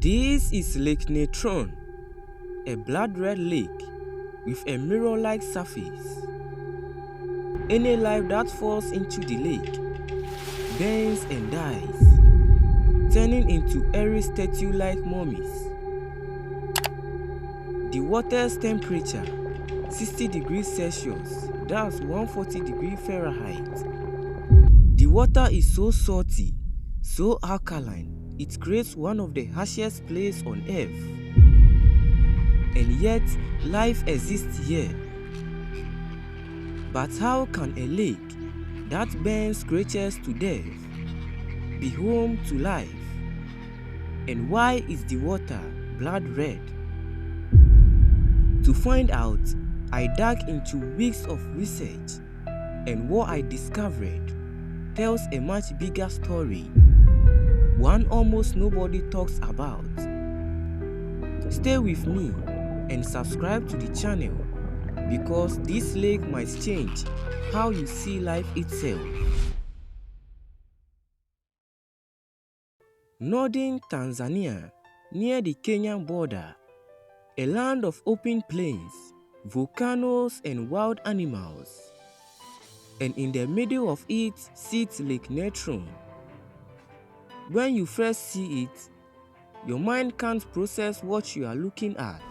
This is Lake Natron, a blood-red lake with a mirror-like surface. Any life that falls into the lake burns and dies, turning into eerie statue-like mummies. The water's temperature, 60 degrees Celsius, that's 140 degrees Fahrenheit. The water is so salty, so alkaline, it creates one of the harshest places on earth. And yet, life exists here. But how can a lake that burns creatures to death be home to life? And why is the water blood red? To find out, I dug into weeks of research, and what I discovered tells a much bigger story, one almost nobody talks about. Stay with me and subscribe to the channel, because this lake might change how you see life itself. Northern Tanzania, near the Kenyan border, a land of open plains, volcanoes and wild animals. And in the middle of it sits Lake Natron. When you first see it, your mind can't process what you are looking at.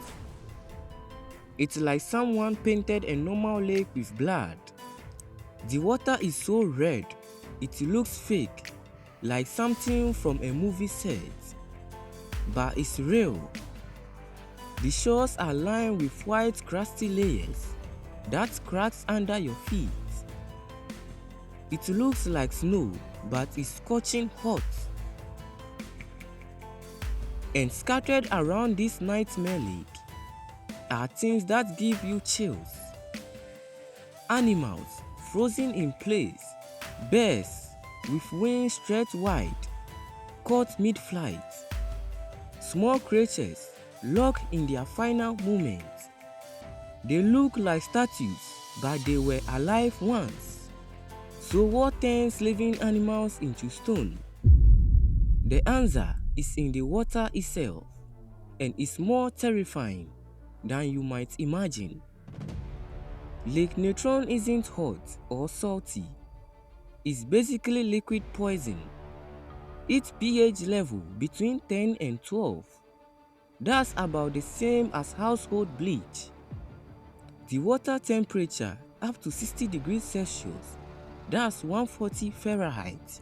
It's like someone painted a normal lake with blood. The water is so red, it looks fake, like something from a movie set. But it's real. The shores are lined with white crusty layers that cracks under your feet. It looks like snow, but it's scorching hot. And scattered around this nightmare lake are things that give you chills. Animals frozen in place, birds with wings stretched wide, caught mid-flight. Small creatures locked in their final moments. They look like statues, but they were alive once. So what turns living animals into stone? The answer is in the water itself, and is more terrifying than you might imagine. Lake Natron isn't hot or salty. It's basically liquid poison. Its pH level between 10 and 12. That's about the same as household bleach. The water temperature up to 60 degrees Celsius, that's 140 Fahrenheit.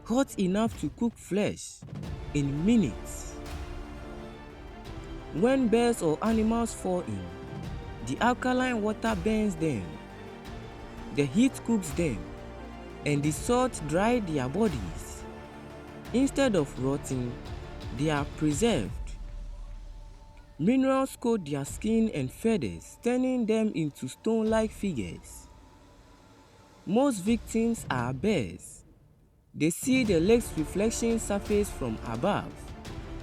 Hot enough to cook flesh in minutes. When birds or animals fall in, the alkaline water burns them. The heat cooks them, and the salt dries their bodies. Instead of rotting, they are preserved. Minerals coat their skin and feathers, turning them into stone-like figures. Most victims are birds. They see the lake's reflection surface from above,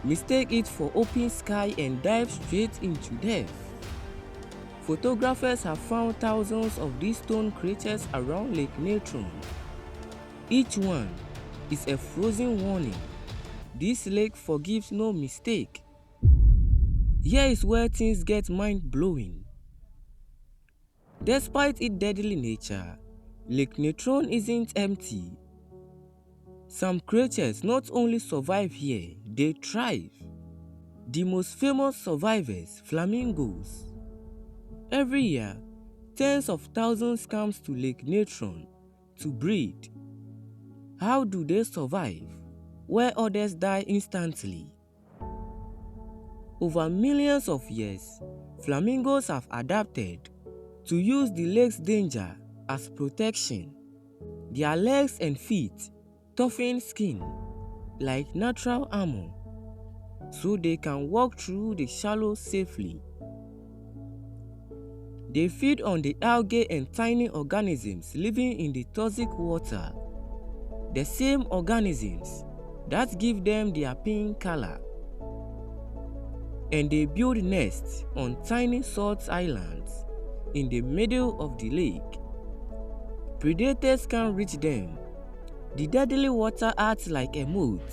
mistake it for open sky and dive straight into death. Photographers have found thousands of these stone creatures around Lake Natron. Each one is a frozen warning. This lake forgives no mistake. Here is where things get mind-blowing. Despite its deadly nature, Lake Natron isn't empty. Some creatures not only survive here, they thrive. The most famous survivors, flamingos. Every year, tens of thousands come to Lake Natron to breed. How do they survive, where others die instantly? Over millions of years, flamingos have adapted to use the lake's danger as protection. Their legs and feet toughen skin like natural armor, so they can walk through the shallows safely. They feed on the algae and tiny organisms living in the toxic water, the same organisms that give them their pink color. And they build nests on tiny salt islands in the middle of the lake. Predators can't reach them. The deadly water acts like a moat.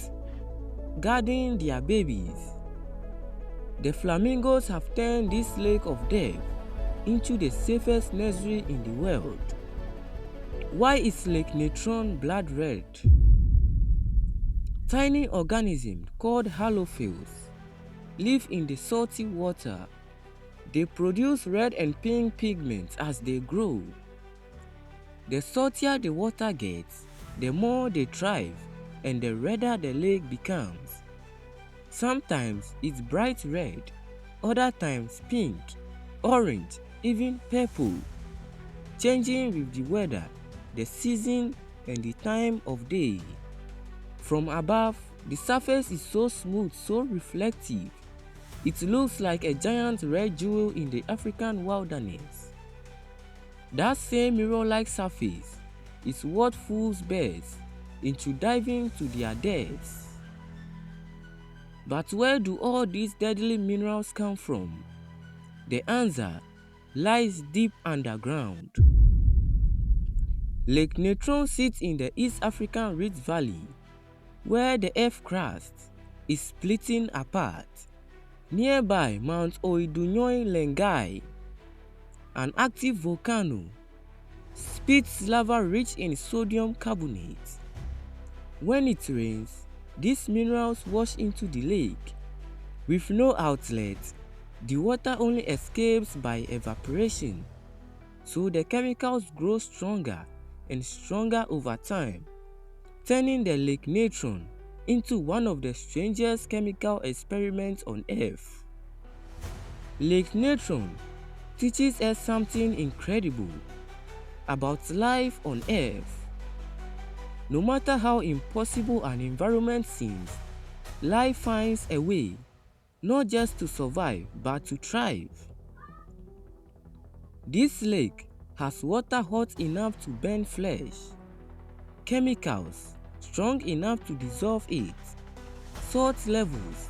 guarding their babies. The flamingos have turned this lake of death into the safest nursery in the world. Why is Lake Natron blood red? Tiny organisms called halophils live in the salty water. They produce red and pink pigments as they grow. The saltier the water gets, the more they thrive and the redder the lake becomes. Sometimes it's bright red, other times pink, orange, even purple, changing with the weather, the season, and the time of day. From above, the surface is so smooth, so reflective. It looks like a giant red jewel in the African wilderness. That same mirror-like surface is what fools birds into diving to their deaths. But where do all these deadly minerals come from? The answer lies deep underground. Lake Natron sits in the East African Rift Valley, where the earth crust is splitting apart. Nearby Mount Oidunyoy Lengai, an active volcano, spits lava rich in sodium carbonate. When it rains, these minerals wash into the lake. With no outlet, the water only escapes by evaporation, so the chemicals grow stronger and stronger over time, turning the Lake Natron into one of the strangest chemical experiments on Earth. Lake Natron teaches us something incredible about life on Earth. No matter how impossible an environment seems, life finds a way, not just to survive, but to thrive. This lake has water hot enough to burn flesh, chemicals strong enough to dissolve it, salt levels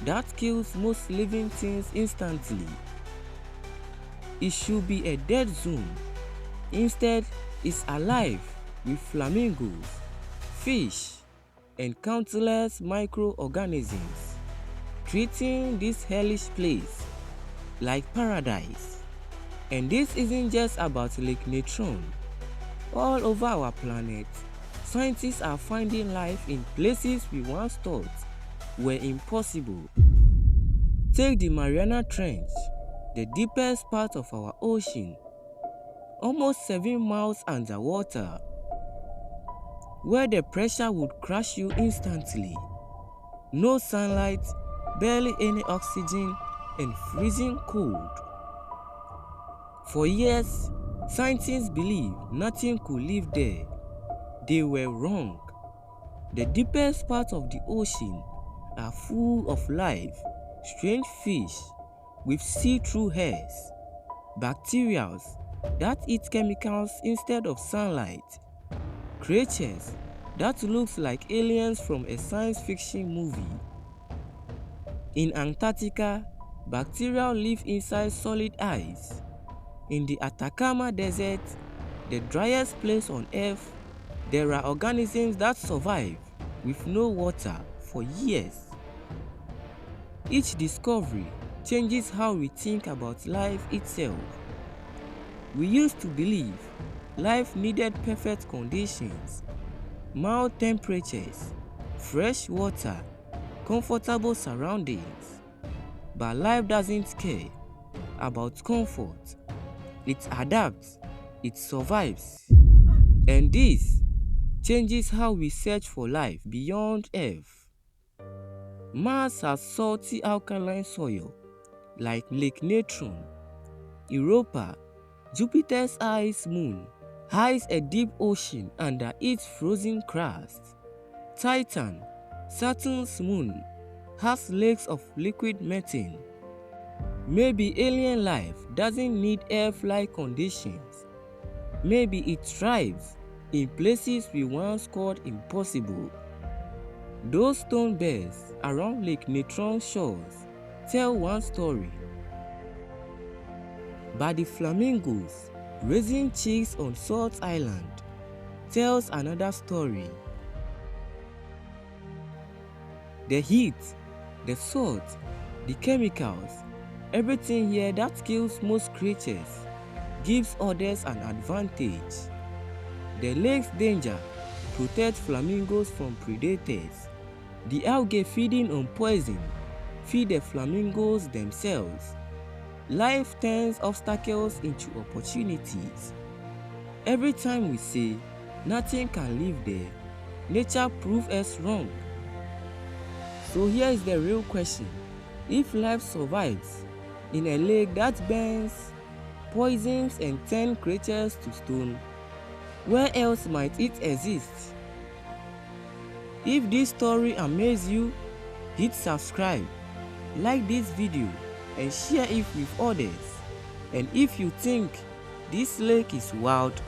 that kills most living things instantly. It should be a dead zone. Instead, it's alive with flamingos, fish, and countless microorganisms, treating this hellish place like paradise. And this isn't just about Lake Natron. All over our planet, scientists are finding life in places we once thought were impossible. Take the Mariana Trench, the deepest part of our ocean, almost 7 miles underwater, where the pressure would crush you instantly. No sunlight, barely any oxygen, and freezing cold. For years, scientists believed nothing could live there. They were wrong. The deepest parts of the ocean are full of life, strange fish with see-through hairs, bacteria that eat chemicals instead of sunlight, creatures that look like aliens from a science fiction movie. In Antarctica, bacteria live inside solid ice. In the Atacama Desert, the driest place on Earth, there are organisms that survive with no water for years. Each discovery changes how we think about life itself. We used to believe life needed perfect conditions, mild temperatures, fresh water, comfortable surroundings. But life doesn't care about comfort. It adapts, it survives. And this changes how we search for life beyond Earth. Mars has salty alkaline soil, like Lake Natron. Europa, Jupiter's ice moon, hides a deep ocean under its frozen crust. Titan, Saturn's moon, has lakes of liquid methane. Maybe alien life doesn't need Earth-like conditions. Maybe it thrives in places we once called impossible. Those stone bears around Lake Natron shores tell one story. But the flamingos raising chicks on Salt Island tells another story. The heat, the salt, the chemicals, everything here that kills most creatures gives others an advantage. The lake's danger protects flamingos from predators. The algae feeding on poison feed the flamingos themselves. Life turns obstacles into opportunities. Every time we say nothing can live there, nature proves us wrong. So here is the real question. If life survives in a lake that burns, poisons and turns creatures to stone, where else might it exist? If this story amazed you, hit subscribe, like this video and share it with others. And if you think this lake is wild,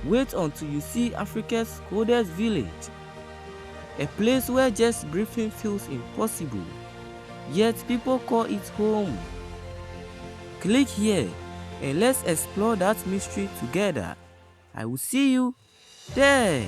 wait until you see Africa's coldest village. A place where just breathing feels impossible, yet people call it home. Click here and let's explore that mystery together. I will see you there.